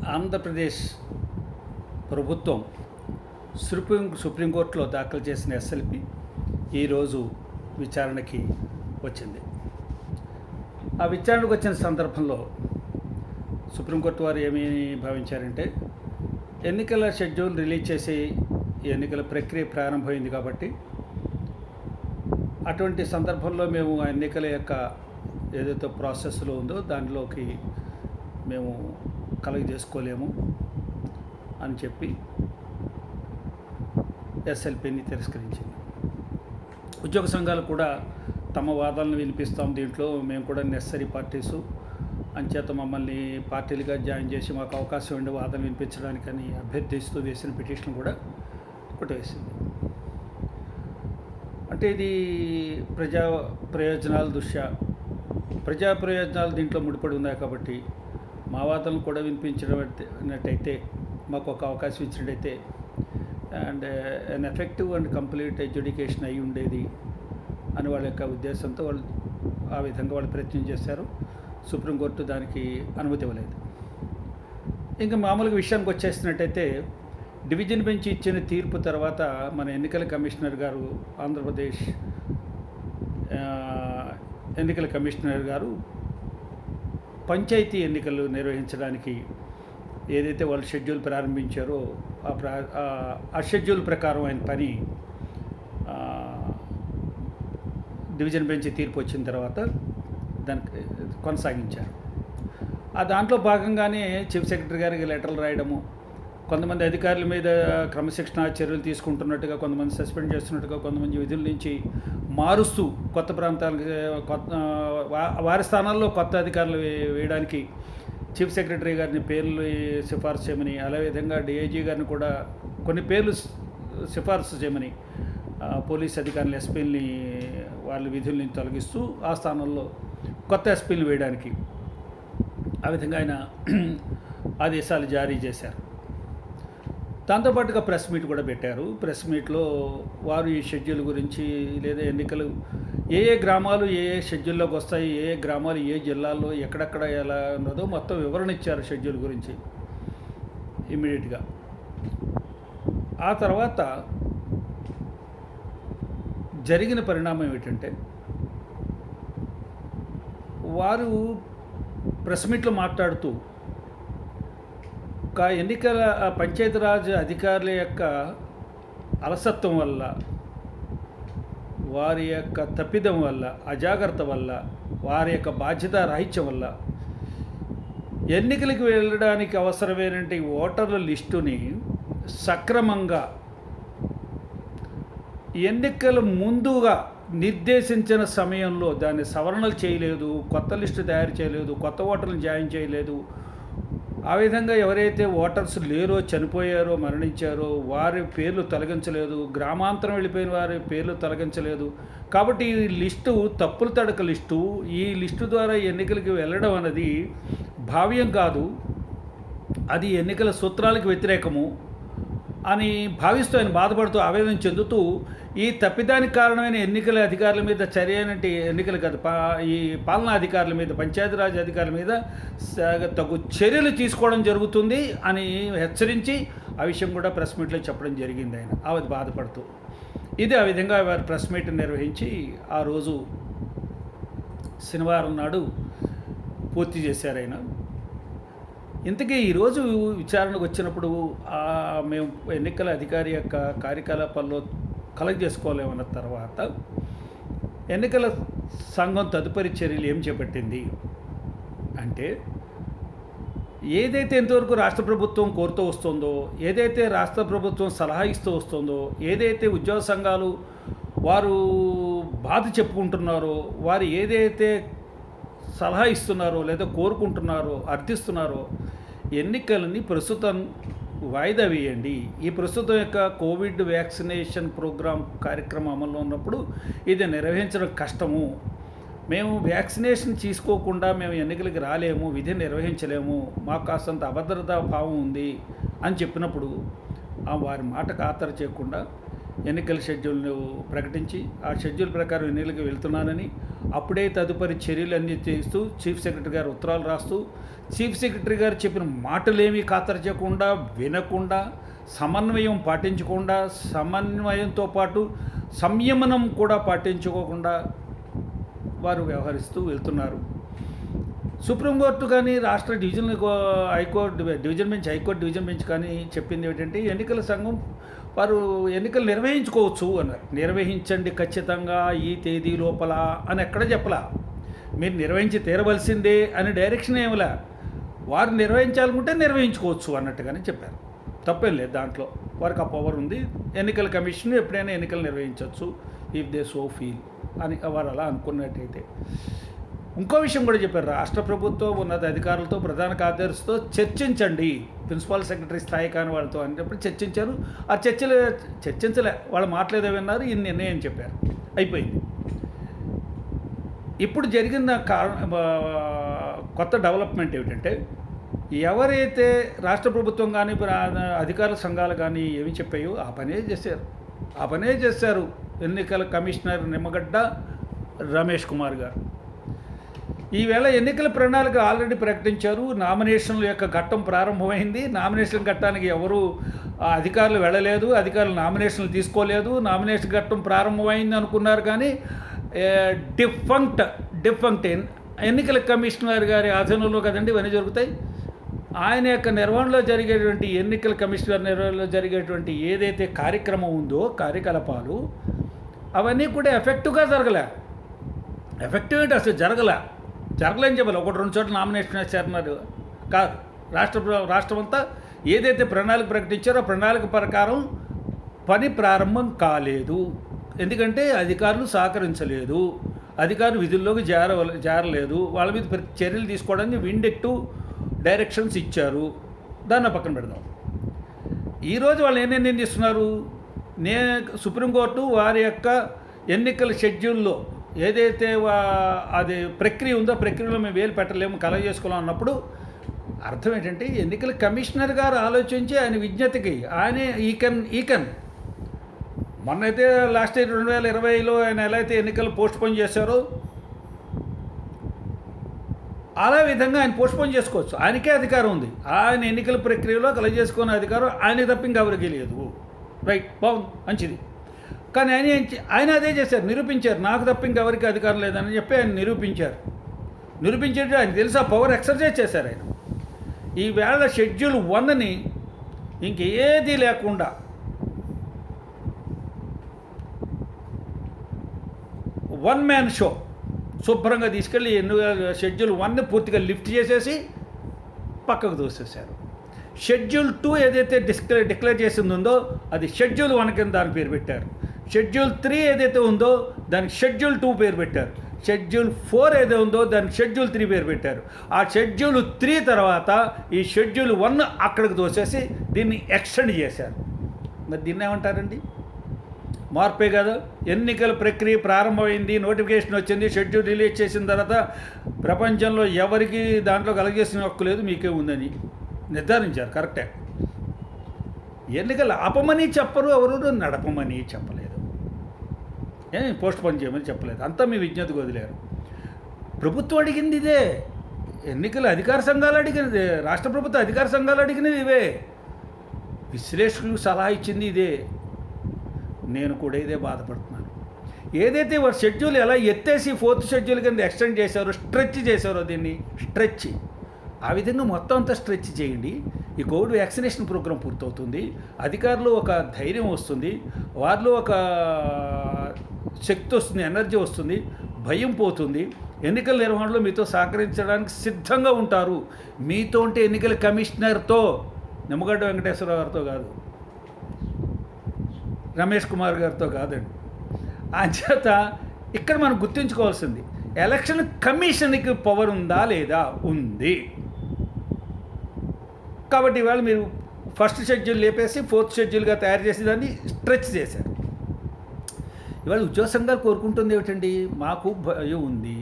ఆంధ్రప్రదేశ్ ప్రభుత్వం సుప్రీంకోర్టులో దాఖలు చేసిన ఎస్ఎల్పి ఈరోజు విచారణకి వచ్చింది. ఆ విచారణకు వచ్చిన సందర్భంలో సుప్రీంకోర్టు వారు ఏమీ భావించారంటే, ఎన్నికల షెడ్యూల్ రిలీజ్ చేసి ఎన్నికల ప్రక్రియ ప్రారంభమైంది కాబట్టి అటువంటి సందర్భంలో మేము ఆ ఎన్నికల యొక్క ఏదైతే ప్రాసెస్లో ఉందో దానిలోకి మేము కలుగజేసుకోలేము అని చెప్పి ఎస్ఎల్పిని తిరస్కరించింది. ఉద్యోగ సంఘాలు కూడా తమ వాదనలు వినిపిస్తాం, దీంట్లో మేము కూడా నెసరీ పార్టీసు అంచేత మమ్మల్ని పార్టీలుగా జాయిన్ చేసి మాకు అవకాశం ఉండే వాదన వినిపించడానికని అభ్యర్థిస్తూ వేసిన పిటిషన్ కూడా కొట్టివేసింది. అంటే ఇది ప్రజా ప్రయోజనాలు దీంట్లో ముడిపడి ఉన్నాయి కాబట్టి మా వాదనలు కూడా వినిపించినట్టయితే, మాకు ఒక అవకాశం ఇచ్చినట్టయితే and an effective and complete education అయి ఉండేది అని వాళ్ళ యొక్క ఉద్దేశంతో వాళ్ళు ఆ విధంగా వాళ్ళు ప్రయత్నం చేశారు. సుప్రీంకోర్టు దానికి అనుమతి ఇవ్వలేదు. ఇంకా మామూలుగా విషయానికి వచ్చేసినట్టయితే, డివిజన్ బెంచ్ ఇచ్చిన తీర్పు తర్వాత మన ఎన్నికల కమిషనర్ గారు, ఆంధ్రప్రదేశ్ ఎన్నికల కమిషనర్ గారు పంచాయతీ ఎన్నికలు నిర్వహించడానికి ఏదైతే వాళ్ళు షెడ్యూల్ ప్రారంభించారో ఆ షెడ్యూల్ ప్రకారం ఆయన పని డివిజన్ బెంచ్ తీర్పు వచ్చిన తర్వాత దానికి కొనసాగించారు. ఆ దాంట్లో భాగంగానే చీఫ్ సెక్రటరీ గారికి లెటర్లు రాయడము, కొంతమంది అధికారుల మీద క్రమశిక్షణ చర్యలు తీసుకుంటున్నట్టుగా, కొంతమంది సస్పెండ్ చేస్తున్నట్టుగా, కొంతమంది విధుల నుంచి మారుస్తూ కొత్త ప్రాంతాలకు వారి స్థానాల్లో కొత్త అధికారులు వేయడానికి చీఫ్ సెక్రటరీ గారిని పేర్లు సిఫార్సు చేయమని, అదే విధంగా డిఐజీ గారిని కూడా కొన్ని పేర్లు సిఫార్సు చేయమని పోలీస్ అధికారులు ఎస్పీలని వాళ్ళ విధుల నుంచి తొలగిస్తూ ఆ స్థానంలో కొత్త ఎస్పీలు వేయడానికి ఆ విధంగా ఆయన ఆదేశాలు జారీ చేశారు. దాంతోపాటుగా ప్రెస్ మీట్ కూడా పెట్టారు. ప్రెస్ మీట్లో వారు ఈ షెడ్యూల్ గురించి, లేదా ఎన్నికలు ఏ గ్రామాలు ఏ షెడ్యూల్లోకి వస్తాయి, ఏ గ్రామాలు ఏ జిల్లాల్లో ఎక్కడెక్కడ ఎలా ఉన్నదో మొత్తం వివరణ ఇచ్చారు షెడ్యూల్ గురించి ఇమ్మీడియట్గా. ఆ తర్వాత జరిగిన పరిణామం ఏమిటంటే, వారు ప్రెస్ మీట్లో మాట్లాడుతూ ఒక ఎన్నికల పంచాయతీరాజ్ అధికారుల యొక్క అలసత్వం వల్ల, వారి యొక్క తప్పిదం వల్ల, అజాగ్రత్త వల్ల, వారి యొక్క బాధ్యత రాహిత్యం వల్ల ఎన్నికలకు వెళ్ళడానికి అవసరమైనటువంటి ఓటర్ల లిస్టుని సక్రమంగా ఎన్నికల ముందుగా నిర్దేశించిన సమయంలో దాన్ని సవరణలు చేయలేదు, కొత్త లిస్టు తయారు చేయలేదు, కొత్త ఓటర్లను జాయిన్ చేయలేదు. ఆ విధంగా ఎవరైతే ఓటర్స్ లేరో, చనిపోయారో, మరణించారో వారి పేర్లు తొలగించలేదు, గ్రామాంతరం వెళ్ళిపోయిన వారి పేర్లు తొలగించలేదు. కాబట్టి ఈ లిస్టు తప్పుల తడక లిస్టు. ఈ లిస్టు ద్వారా ఎన్నికలకు వెళ్ళడం అన్నది భావ్యం కాదు, అది ఎన్నికల సూత్రాలకు వ్యతిరేకము అని భావిస్తూ ఆయన బాధపడుతూ, ఆవేదన చెందుతూ, ఈ తప్పిదానికి కారణమైన ఎన్నికల అధికారుల మీద చర్యనంటే ఎన్నికలు కాదు, ఈ పాలనా అధికారుల మీద, పంచాయతీరాజ్ అధికారుల మీద తగు చర్యలు తీసుకోవడం జరుగుతుంది అని హెచ్చరించి ఆ విషయం కూడా ప్రెస్ మీట్లో చెప్పడం జరిగింది ఆయన అది బాధపడుతూ. ఇది ఆ విధంగా వారు ప్రెస్ మీట్ నిర్వహించి ఆ రోజు శనివారం నాడు పూర్తి చేశారు ఆయన. ఇంతకీ ఈరోజు విచారణకు వచ్చినప్పుడు మేము ఎన్నికల అధికారి యొక్క కార్యకలాపాల్లో కలెక్ట్ చేసుకోలేమన్న తర్వాత ఎన్నికల సంఘం తదుపరి చర్యలు ఏం చేపట్టింది అంటే, ఏదైతే ఇంతవరకు రాష్ట్ర ప్రభుత్వం కోరుతూ వస్తుందో, ఏదైతే రాష్ట్ర ప్రభుత్వం సలహా ఇస్తూ వస్తుందో, ఏదైతే ఉద్యోగ సంఘాలు వారు బాధ చెప్పుకుంటున్నారో, వారు ఏదైతే సలహా ఇస్తున్నారో లేదా కోరుకుంటున్నారో, అర్థిస్తున్నారో, ఎన్నికలని ప్రస్తుతం వాయిదా వేయండి. ఈ ప్రస్తుతం యొక్క కోవిడ్ వ్యాక్సినేషన్ ప్రోగ్రాం కార్యక్రమం అమల్లో ఉన్నప్పుడు ఇది నిర్వహించడం కష్టము, మేము వ్యాక్సినేషన్ తీసుకోకుండా మేము ఎన్నికలకి రాలేము, విధి నిర్వహించలేము, మాకు కాస్తంత అభద్రతా భావం ఉంది అని చెప్పినప్పుడు వారి మాట ఖాతరు చేయకుండా ఎన్నికల షెడ్యూల్ను ప్రకటించి ఆ షెడ్యూల్ ప్రకారం ఎన్నికలకు వెళ్తున్నానని, అప్పుడే తదుపరి చర్యలన్నీ చేస్తూ చీఫ్ సెక్రటరీ గారు ఉత్తరాలు రాస్తూ, చీఫ్ సెక్రటరీ గారు చెప్పిన మాటలేమీ ఖాతరు వినకుండా, సమన్వయం పాటించకుండా, సమన్వయంతో పాటు సంయమనం కూడా పాటించుకోకుండా వారు వ్యవహరిస్తూ వెళ్తున్నారు. సుప్రీంకోర్టు కానీ రాష్ట్ర హైకోర్టు డివిజన్ బెంచ్ కానీ చెప్పింది ఏమిటంటే ఎన్నికల సంఘం వారు ఎన్నికలు నిర్వహించుకోవచ్చు అన్నారు. నిర్వహించండి ఖచ్చితంగా ఈ తేదీ లోపల అని ఎక్కడ చెప్పలా. మీరు నిర్వహించి తీరవలసిందే అని డైరెక్షన్ ఏమిలా. వారు నిర్వహించాలనుకుంటే నిర్వహించుకోవచ్చు అన్నట్టుగానే చెప్పారు. తప్పేం లేదు దాంట్లో. వారికి ఆ పవర్ ఉంది. ఎన్నికల కమిషన్ ఎప్పుడైనా ఎన్నికలు నిర్వహించవచ్చు ఇఫ్ దే సో ఫీల్ అని వారు అలా అనుకున్నట్టయితే. ఇంకో విషయం కూడా చెప్పారు. రాష్ట్ర ప్రభుత్వం ఉన్నత అధికారులతో, ప్రధాన కార్యదర్శితో చర్చించండి, ప్రిన్సిపాల్ సెక్రటరీ స్థాయి కాని వాళ్ళతో అనేటప్పుడు చర్చించారు. ఆ చర్చించలే, వాళ్ళు మాట్లాడేదో విన్నారు, ఈ నిర్ణయం చెప్పారు, అయిపోయింది. ఇప్పుడు జరిగిన కొత్త డెవలప్మెంట్ ఏమిటంటే, ఎవరైతే రాష్ట్ర ప్రభుత్వం కానీ అధికారుల సంఘాలు కానీ ఏమి చెప్పాయో ఆ పనే చేశారు ఎన్నికల కమిషనర్ నిమ్మగడ్డ రమేష్ కుమార్ గారు. ఈవేళ ఎన్నికల ప్రణాళిక ఆల్రెడీ ప్రకటించారు. నామినేషన్ల యొక్క ఘట్టం ప్రారంభమైంది. నామినేషన్ ఘట్టానికి ఎవరు అధికారులు వెళ్ళలేదు, అధికారులు నామినేషన్లు తీసుకోలేదు. నామినేషన్ ఘట్టం ప్రారంభమైంది అనుకున్నారు కానీ డిఫంక్ట్ ఎన్నికల కమిషనర్ గారి ఆధీనంలో కదండి ఇవన్నీ జరుగుతాయి. ఆయన యొక్క నిర్వహణలో జరిగేటువంటి ఎన్నికల కమిషనర్ నిర్వహణలో జరిగేటువంటి ఏదైతే కార్యక్రమం ఉందో కార్యకలాపాలు అవన్నీ కూడా ఎఫెక్టివ్గా జరగలే. ఎఫెక్టివ్ అంటే అసలు జరగలేని చెప్పాలి. 1-2 చోట్ల నామినేషన్ వేశారన్నారు కాదు. రాష్ట్రం అంతా ఏదైతే ప్రణాళిక ప్రకటించారో ఆ ప్రణాళిక ప్రకారం పని ప్రారంభం కాలేదు. ఎందుకంటే అధికారులు సహకరించలేదు, అధికారులు విధుల్లోకి జారలేదు, వాళ్ళ మీద చర్యలు తీసుకోవడానికి విండెక్టివ్ డైరెక్షన్స్ ఇచ్చారు. దాన్ని పక్కన పెడదాం. ఈరోజు వాళ్ళు ఏం నిర్ణయం చేస్తున్నారు? సుప్రీంకోర్టు వారి యొక్క ఎన్నికల షెడ్యూల్లో ఏదైతే అది ప్రక్రియ ఉందో ప్రక్రియలో మేము వేలు పెట్టలేము, కలగ చేసుకోలేము అన్నప్పుడు అర్థం ఏంటంటే ఎన్నికల కమిషనర్ గారు ఆలోచించి ఆయన విజ్ఞతకి ఆయనే ఈకెన్ మొన్నైతే లాస్ట్ ఇయర్ 2020లో ఆయన ఎలా అయితే ఎన్నికలు పోస్ట్పోన్ చేశారో అలా విధంగా ఆయన పోస్ట్పోన్ చేసుకోవచ్చు. ఆయనకే అధికారం ఉంది. ఆయన ఎన్నికల ప్రక్రియలో కలగ చేసుకునే అధికారం ఆయన తప్ప ఇంకెవరికి లేదు. రైట్, బాగుంది, మంచిది. కానీ ఆయన అదే చేశారు, నిరూపించారు. నాకు తప్ప ఇంకెవరికి అధికారం లేదని చెప్పి ఆయన నిరూపించేట్టు ఆయన తెలుసు, ఆ పవర్ ఎక్సర్సైజ్ చేశారు ఆయన. ఈవేళ షెడ్యూల్ 1ని ఇంకేదీ లేకుండా వన్ మ్యాన్ షో శుభ్రంగా తీసుకెళ్ళి షెడ్యూల్ 1ని పూర్తిగా లిఫ్ట్ చేసేసి పక్కకు దోసేశారు. షెడ్యూల్ 2 ఏదైతే డిక్లేర్ చేసింది ఉందో అది షెడ్యూల్ 1 కింద దాని పేరు పెట్టారు. షెడ్యూల్ 3 ఏదైతే ఉందో దానికి షెడ్యూల్ 2 పేరు పెట్టారు. షెడ్యూల్ 4 ఏదో ఉందో దానికి షెడ్యూల్ 3 పేరు పెట్టారు. ఆ షెడ్యూల్ 3 తర్వాత ఈ షెడ్యూల్ 1 అక్కడికి దోసేసి దీన్ని ఎక్స్టెండ్ చేశారు. మరి దీన్ని ఏమంటారండి? మార్పే కదా. ఎన్నికల ప్రక్రియ ప్రారంభమైంది, నోటిఫికేషన్ వచ్చింది, షెడ్యూల్ రిలీజ్ చేసిన తర్వాత ప్రపంచంలో ఎవరికి దాంట్లో కలగజేసిన హక్కు లేదు, మీకే ఉందని నిర్ధారించారు. కరెక్టే. ఎన్నికలు ఆపమని చెప్పరు, ఎవరు నడపమని చెప్పలేదు, పోస్ట్ పోన్ చేయమని చెప్పలేదు. అంతా మీ విజ్ఞతకు వదిలేరు. ప్రభుత్వం అడిగింది ఇదే, ఎన్నికల అధికార సంఘాలు అడిగినదే, రాష్ట్ర ప్రభుత్వ అధికార సంఘాలు అడిగినది ఇవే, విశ్లేషకులకు సలహా ఇచ్చింది ఇదే. నేను కూడా ఇదే బాధపడుతున్నాను. ఏదైతే వారు షెడ్యూల్ ఎలా ఎత్తేసి 4th షెడ్యూల్ కింద ఎక్స్టెండ్ చేశారో, స్ట్రెచ్ చేశారో, దీన్ని స్ట్రెచ్ ఆ విధంగా మొత్తం అంతా స్ట్రెచ్ చేయండి. ఈ కోవిడ్ వ్యాక్సినేషన్ ప్రోగ్రాం పూర్తవుతుంది, అధికారులు ఒక ధైర్యం వస్తుంది, వారిలో ఒక శక్తి వస్తుంది, ఎనర్జీ వస్తుంది, భయం పోతుంది. ఎన్నికల నిర్వహణలో మీతో సహకరించడానికి సిద్ధంగా ఉంటారు. మీతో అంటే ఎన్నికల కమిషనర్తో, నిమ్మగడ్డ వెంకటేశ్వరరావు గారితో కాదు, రమేష్ కుమార్ గారితో కాదండి. అంచేత ఇక్కడ మనం గుర్తుంచుకోవాల్సింది, ఎలక్షన్ కమిషన్కి పవర్ ఉందా లేదా? ఉంది. కాబట్టి ఇవాళ మీరు ఫస్ట్ షెడ్యూల్ లేపేసి 4th షెడ్యూల్గా తయారు చేసి దాన్ని స్ట్రెచ్ చేశారు. ఇవాళ ఉద్యోగ సంఘాలు కోరుకుంటుంది ఏమిటండి? మాకు భయం ఉంది,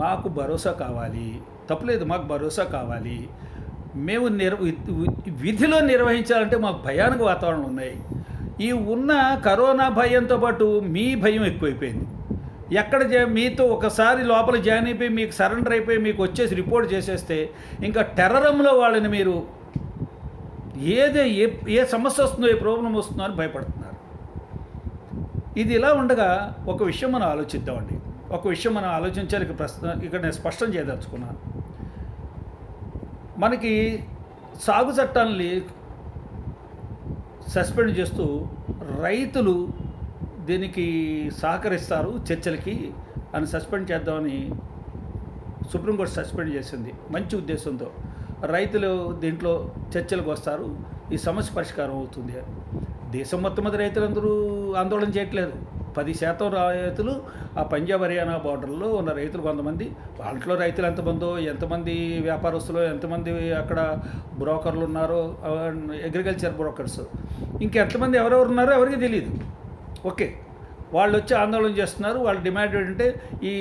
మాకు భరోసా కావాలి. తప్పలేదు, మాకు భరోసా కావాలి. మేము విధిలో నిర్వహించాలంటే మాకు భయానక వాతావరణం ఉన్నాయి. ఈ ఉన్న కరోనా భయంతో పాటు మీ భయం ఎక్కువైపోయింది. ఎక్కడ మీతో ఒకసారి లోపల జాయిన్ అయిపోయి మీకు సరెండర్ అయిపోయి మీకు వచ్చేసి రిపోర్ట్ చేసేస్తే ఇంకా టెర్రరంలో వాళ్ళని మీరు ఏ సమస్య వస్తుందో ఏ ప్రాబ్లం వస్తుందో అని భయపడుతున్నారు. ఇది ఇలా ఉండగా ఒక విషయం మనం ఆలోచిద్దామండి. ఒక విషయం మనం ఆలోచించాలి. ఇక్కడ నేను స్పష్టం చేయదలుచుకున్నాను. మనకి సాగు చట్టాలని సస్పెండ్ చేస్తూ రైతులు దీనికి సహకరిస్తారు చర్చలకి అని సస్పెండ్ చేద్దామని సుప్రీంకోర్టు సస్పెండ్ చేసింది మంచి ఉద్దేశంతో. రైతులు దీంట్లో చర్చలకు వస్తారు, ఈ సమస్య పరిష్కారం అవుతుంది అని. దేశం మొత్తం మీద రైతులందరూ ఆందోళన చేయట్లేదు. 10% రైతులు ఆ పంజాబ్ హర్యానా బార్డర్లో ఉన్న రైతులు కొంతమంది, వాళ్ళలో రైతులు ఎంతమంది వ్యాపారస్తులు, ఎంతమంది అక్కడ బ్రోకర్లు ఉన్నారో, అగ్రికల్చర్ బ్రోకర్స్, ఇంకెంతమంది ఎవరెవరు ఉన్నారో ఎవరికి తెలియదు. ఓకే, వాళ్ళు వచ్చి ఆందోళన చేస్తున్నారు. వాళ్ళ డిమాండ్ ఏంటంటే ఈ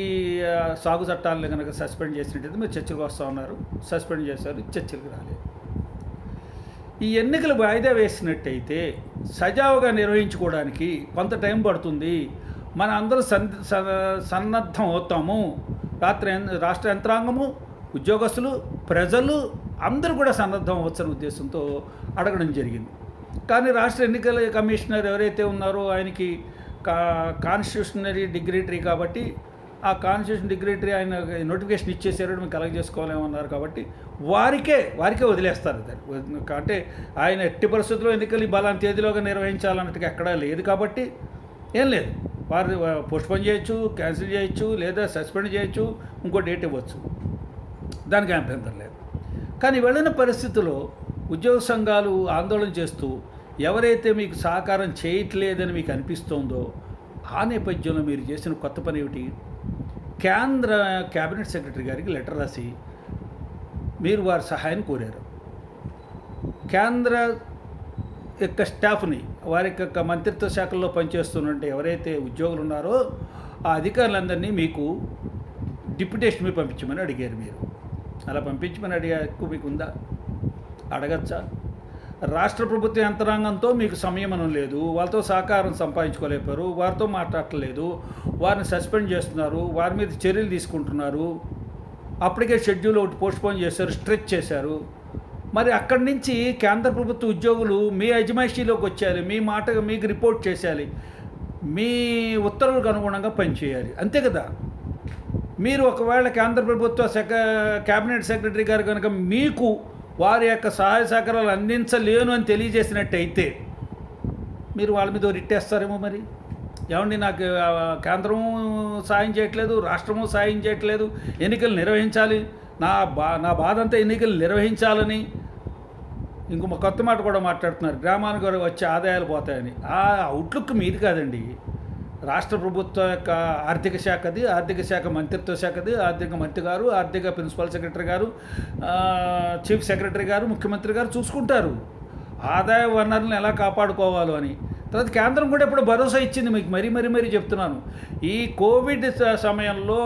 సాగు చట్టాలను కనుక సస్పెండ్ చేసినట్టయితే మీరు చర్చలకు వస్తూ ఉన్నారు. సస్పెండ్ చేశారు, చర్చలకు రాలేదు. ఈ ఎన్నికలు వాయిదా వేసినట్టయితే సజావుగా నిర్వహించుకోవడానికి కొంత టైం పడుతుంది. మన అందరూ సన్నద్ధం అవుతాము. రాష్ట్ర యంత్రాంగము, ఉద్యోగస్తులు, ప్రజలు అందరూ కూడా సన్నద్ధం అవ్వచ్చని ఉద్దేశంతో అడగడం జరిగింది. కానీ రాష్ట్ర ఎన్నికల కమిషనర్ ఎవరైతే ఉన్నారో ఆయనకి కాన్స్టిట్యూషనరీ డిగ్నిటరీ కాబట్టి ఆ కాన్స్టిట్యూషన్ డిగ్నిటరీ ఆయన నోటిఫికేషన్ ఇచ్చేసారు, మేము కలెక్ట్ చేసుకోలేమన్నారు కాబట్టి వారికే వదిలేస్తారు. అంటే ఆయన ఎట్టి పరిస్థితుల్లో ఎన్నికలు బలాన్ని తేదీలోగా నిర్వహించాలన్నట్టుగా ఎక్కడా లేదు కాబట్టి ఏం లేదు. వారు పోస్ట్పోన్ చేయొచ్చు, క్యాన్సిల్ చేయొచ్చు, లేదా సస్పెండ్ చేయొచ్చు, ఇంకో డేట్ ఇవ్వచ్చు, దానికి అభ్యంతరం లేదు. కానీ వెళ్ళిన పరిస్థితుల్లో ఉద్యోగ సంఘాలు ఆందోళన చేస్తూ ఎవరైతే మీకు సహకారం చేయట్లేదని మీకు అనిపిస్తోందో ఆ నేపథ్యంలో మీరు చేసిన కొత్త పని ఏమిటి? కేంద్ర క్యాబినెట్ సెక్రటరీ గారికి లెటర్ రాసి మీరు వారి సహాయం కోరారు. కేంద్ర యొక్క స్టాఫ్ని, వారి యొక్క మంత్రిత్వ శాఖల్లో పనిచేస్తున్నట్టు ఎవరైతే ఉద్యోగులు ఉన్నారో ఆ అధికారులందరినీ మీకు డిప్యుటేషన్ మీద పంపించమని అడిగారు. మీరు అలా పంపించమని అడిగే హక్కు మీకు ఉందా? అడగచ్చా? రాష్ట్ర ప్రభుత్వ యంత్రాంగంతో మీకు సంయమనం లేదు, వాళ్ళతో సహకారం సంపాదించుకోలేపారు, వారితో మాట్లాడలేదు, వారిని సస్పెండ్ చేస్తున్నారు, వారి మీద చర్యలు తీసుకుంటున్నారు. అప్పటికే షెడ్యూల్ ఒకటి పోస్ట్పోన్ చేశారు, స్ట్రెచ్ చేశారు. మరి అక్కడి నుంచి కేంద్ర ప్రభుత్వ ఉద్యోగులు మీ అజమాయిషీలోకి వచ్చేయాలి, మీ మాట మీకు రిపోర్ట్ చేసేయాలి, మీ ఉత్తర్వులకు అనుగుణంగా పనిచేయాలి, అంతే కదా. మీరు ఒకవేళ కేంద్ర ప్రభుత్వ క్యాబినెట్ సెక్రటరీ గారు కనుక మీకు వారి యొక్క సహాయ సహకారాలు అందించలేను అని తెలియజేసినట్టయితే మీరు వాళ్ళ మీద రిట్టేస్తారేమో. మరి ఏమండి, నాకు కేంద్రము సాయం చేయట్లేదు, రాష్ట్రము సాయం చేయట్లేదు, ఎన్నికలు నిర్వహించాలి, నా బాధ అంతా ఎన్నికలు నిర్వహించాలని ఇంకో కొత్త మాట కూడా మాట్లాడుతున్నారు. గ్రామానికి వచ్చే ఆదాయాలు పోతాయని. ఆ అవుట్లుక్ మీది కాదండి, రాష్ట్ర ప్రభుత్వ యొక్క ఆర్థిక శాఖది, ఆర్థిక శాఖ మంత్రిత్వ శాఖది, ఆర్థిక మంత్రి గారు, ఆర్థిక ప్రిన్సిపల్ సెక్రటరీ గారు, చీఫ్ సెక్రటరీ గారు, ముఖ్యమంత్రి గారు చూసుకుంటారు ఆదాయ వనరులను ఎలా కాపాడుకోవాలో అని. తర్వాత కేంద్రం కూడా ఇప్పుడు భరోసా ఇచ్చింది మీకు. మరీ చెప్తున్నాను, ఈ కోవిడ్ సమయంలో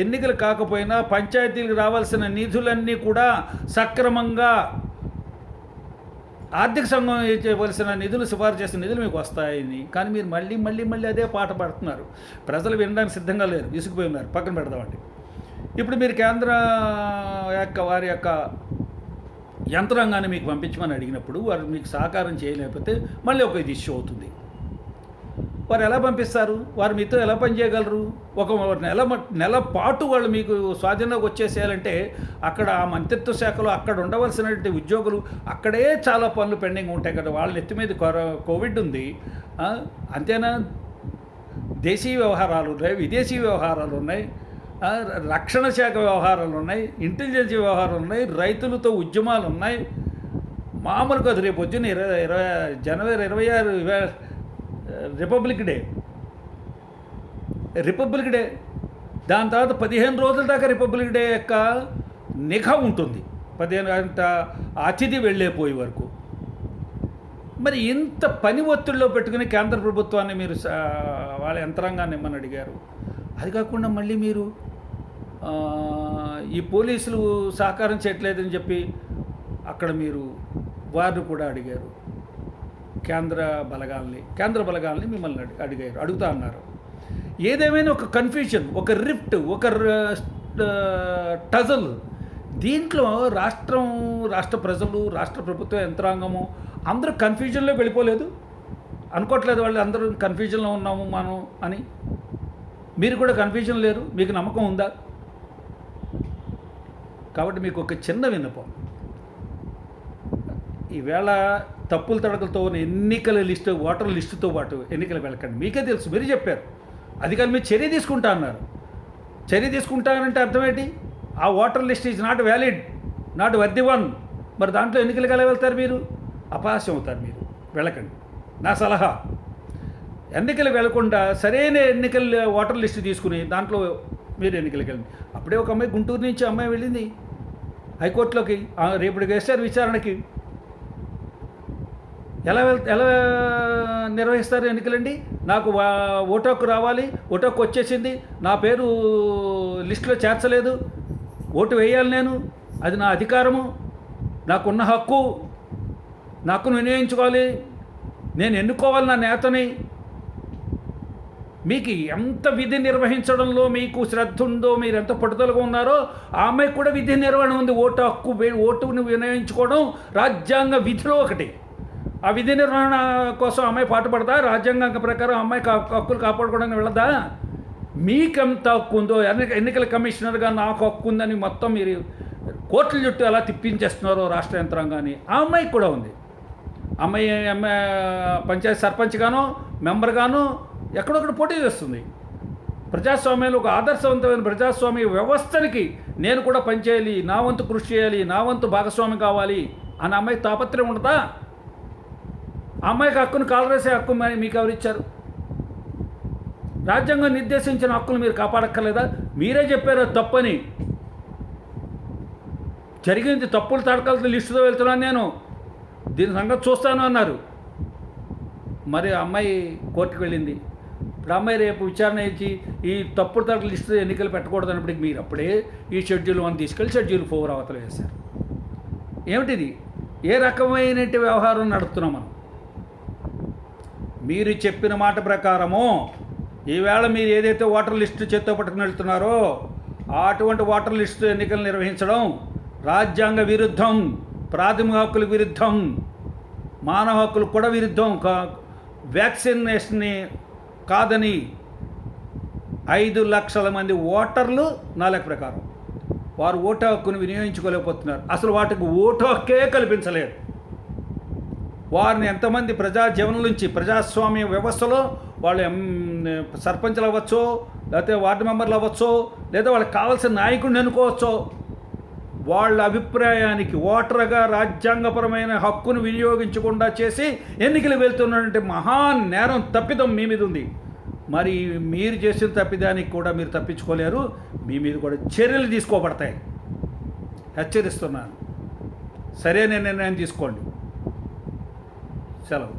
ఎన్నికలు కాకపోయినా పంచాయతీలకు రావాల్సిన నిధులన్నీ కూడా సక్రమంగా ఆర్థిక సంఘం చేయవలసిన నిధులు, సిఫారు చేసిన నిధులు మీకు వస్తాయని. కానీ మీరు మళ్ళీ అదే పాట పడుతున్నారు. ప్రజలు వినడానికి సిద్ధంగా లేరు, విసుగుపోయి ఉన్నారు. పక్కన పెడదామండి. ఇప్పుడు మీరు కేంద్ర వారి యొక్క యంత్రాంగాన్ని మీకు పంపించమని అడిగినప్పుడు వారు మీకు సహకారం చేయలేకపోతే మళ్ళీ ఒక ఇది ఇష్యూ అవుతుంది. వారు ఎలా పంపిస్తారు? వారు మీతో ఎలా పనిచేయగలరు? ఒక నెల పాటు వాళ్ళు మీకు స్వాధీనంలోకి వచ్చేసేయాలంటే అక్కడ ఆ మంత్రిత్వ శాఖలో అక్కడ ఉండవలసినటువంటి ఉద్యోగులు అక్కడే చాలా పనులు పెండింగ్ ఉంటాయి కదా. వాళ్ళ నెత్తి మీద కోవిడ్ ఉంది, అంతేనా? దేశీయ వ్యవహారాలు ఉన్నాయి, విదేశీ వ్యవహారాలు ఉన్నాయి, రక్షణ శాఖ వ్యవహారాలు ఉన్నాయి, ఇంటెలిజెన్స్ వ్యవహారాలు ఉన్నాయి, రైతులతో ఉద్యమాలు ఉన్నాయి. మామూలు కాదు. రేపు పొద్దున్న జనవరి 26 రిపబ్లిక్ డే. దాని తర్వాత 15 రోజుల దాకా రిపబ్లిక్ డే యొక్క నిఘా ఉంటుంది, 15 గంట అతిథి వెళ్ళేపోయే వరకు. మరి ఇంత పని ఒత్తిడిలో పెట్టుకుని కేంద్ర ప్రభుత్వాన్ని మీరు వాళ్ళ యంత్రాంగాన్ని ఇమ్మని అడిగారు. అది కాకుండా మళ్ళీ మీరు ఈ పోలీసులు సహకారం చేయట్లేదని చెప్పి అక్కడ మీరు వారిని కూడా అడిగారు. కేంద్ర బలగాల్ని మిమ్మల్ని అడుగుతా అన్నారు. ఏదేమైనా ఒక కన్ఫ్యూజన్, ఒక రిఫ్ట్, ఒక టజల్. దీంట్లో రాష్ట్ర ప్రజలు, రాష్ట్ర ప్రభుత్వ యంత్రాంగము అందరూ కన్ఫ్యూజన్లో వెళ్ళిపోలేదు. అనుకోవట్లేదు వాళ్ళు అందరూ కన్ఫ్యూజన్లో ఉన్నాము మనం అని. మీరు కూడా కన్ఫ్యూజన్ లేరు, మీకు నమ్మకం ఉందా? కాబట్టి మీకు ఒక చిన్న విన్నపం, ఈవేళ తప్పులు తడకలతో ఉన్న ఎన్నికల లిస్టు, ఓటర్ లిస్టుతో పాటు ఎన్నికలు వెళ్ళకండి. మీకే తెలుసు, మీరు చెప్పారు. అధికారులు మీరు చర్య తీసుకుంటా అన్నారు. చర్య తీసుకుంటానంటే అర్థం ఏంటి? ఆ voter list is not valid, not worthy one. మరి దాంట్లో ఎన్నికలకు ఎలా వెళ్తారు? మీరు అపహాస్యం అవుతారు. మీరు వెళ్ళకండి. నా సలహా, ఎన్నికలు వెళ్లకుండా సరైన ఎన్నికల ఓటర్ లిస్టు తీసుకుని దాంట్లో మీరు ఎన్నికలకు వెళ్ళండి. అప్పుడే ఒక అమ్మాయి, గుంటూరు నుంచి అమ్మాయి వెళ్ళింది హైకోర్టులోకి, రేపటికి వేస్తారు విచారణకి. ఎలా నిర్వహిస్తారు ఎన్నికలండి? నాకు ఓటు హక్కు రావాలి, ఓటు హక్కు వచ్చేసింది, నా పేరు లిస్టులో చేర్చలేదు, ఓటు వేయాలి నేను, అది నా అధికారము, నాకున్న హక్కు, హక్కును వినియోగించుకోవాలి, నేను ఎన్నుకోవాలి నా నేతని. మీకు ఎంత విధి నిర్వహించడంలో మీకు శ్రద్ధ ఉందో, మీరు ఎంత పట్టుదలగా ఉన్నారో, ఆ అమ్మాయికి కూడా విధి నిర్వహణ ఉంది. ఓటును వినియోగించుకోవడం రాజ్యాంగ విధిలో ఒకటి. ఆ విధి నిర్వహణ కోసం అమ్మాయి పాటుపడదా? రాజ్యాంగం ప్రకారం అమ్మాయి హక్కులు కాపాడుకోవడానికి వెళ్ళదా? మీకెంత హక్కు ఉందో, ఎన్నికల కమిషనర్గా నాకు హక్కు ఉందని మొత్తం మీరు కోర్టుల చుట్టూ ఎలా తిప్పించేస్తున్నారో రాష్ట్ర యంత్రాంగాన్ని, ఆ అమ్మాయికి కూడా ఉంది. అమ్మాయి పంచాయతీ సర్పంచ్గానో మెంబర్గానో ఎక్కడొక్కడ పోటీ చేస్తుంది. ప్రజాస్వామ్యంలో ఒక ఆదర్శవంతమైన ప్రజాస్వామ్య వ్యవస్థనికి నేను కూడా పనిచేయాలి, నా వంతు కృషి చేయాలి, నా వంతు భాగస్వామి కావాలి అని అమ్మాయి తాపత్రయం ఉండదా? ఆ అమ్మాయికి హక్కును కాలరేసే హక్కు మీకు ఎవరిచ్చారు? రాజ్యాంగం నిర్దేశించిన హక్కులు మీరు కాపాడక్కర్లేదా? మీరే చెప్పారు అది తప్పని. జరిగింది తప్పులు తడకలతో లిస్టుతో వెళ్తున్నాను నేను, దీని సంగతి చూస్తాను అన్నారు. మరి అమ్మాయి కోర్టుకు వెళ్ళింది. ఇప్పుడు అమ్మాయి రేపు విచారణ ఇచ్చి ఈ తప్పుడు తడకల లిస్టుతో ఎన్నికలు పెట్టకూడదు అన్నప్పటికీ మీరు అప్పుడే ఈ షెడ్యూల్ 1 తీసుకెళ్ళి షెడ్యూల్ 4 అవతల వేశారు. ఏమిటిది? ఏ రకమైన వ్యవహారం నడుపుతున్నాం మనం? మీరు చెప్పిన మాట ప్రకారము ఈవేళ మీరు ఏదైతే ఓటర్ లిస్టు చేత్తో పట్టుకుని వెళ్తున్నారో అటువంటి ఓటర్ లిస్టు ఎన్నికలు నిర్వహించడం రాజ్యాంగ విరుద్ధం, ప్రాథమిక హక్కులకు విరుద్ధం, మానవ హక్కులకు కూడా విరుద్ధం. వ్యాక్సినేషన్ని కాదని 5 లక్షల మంది ఓటర్లు నా లెక్క ప్రకారం వారు ఓటు హక్కును వినియోగించుకోలేకపోతున్నారు. అసలు వాటికి ఓటు హక్కే కల్పించలేదు. వారిని ఎంతమంది ప్రజాజీవనం నుంచి, ప్రజాస్వామ్య వ్యవస్థలో వాళ్ళు సర్పంచ్లు అవ్వచ్చో, లేకపోతే వార్డు మెంబర్లు అవ్వచ్చో, లేదా వాళ్ళకి కావాల్సిన నాయకుడిని ఎన్నుకోవచ్చో, వాళ్ళ అభిప్రాయానికి ఓటర్గా రాజ్యాంగపరమైన హక్కును వినియోగించకుండా చేసి ఎన్నికలు వెళ్తున్నటువంటి మహా నేరం, తప్పిదం మీ మీద ఉంది. మరి మీరు చేసిన తప్పిదానికి కూడా మీరు తప్పించుకోలేరు. మీ మీద కూడా చర్యలు తీసుకోబడతాయి. హెచ్చరిస్తున్నాను. సరైన నిర్ణయం తీసుకోండి. సెలవు.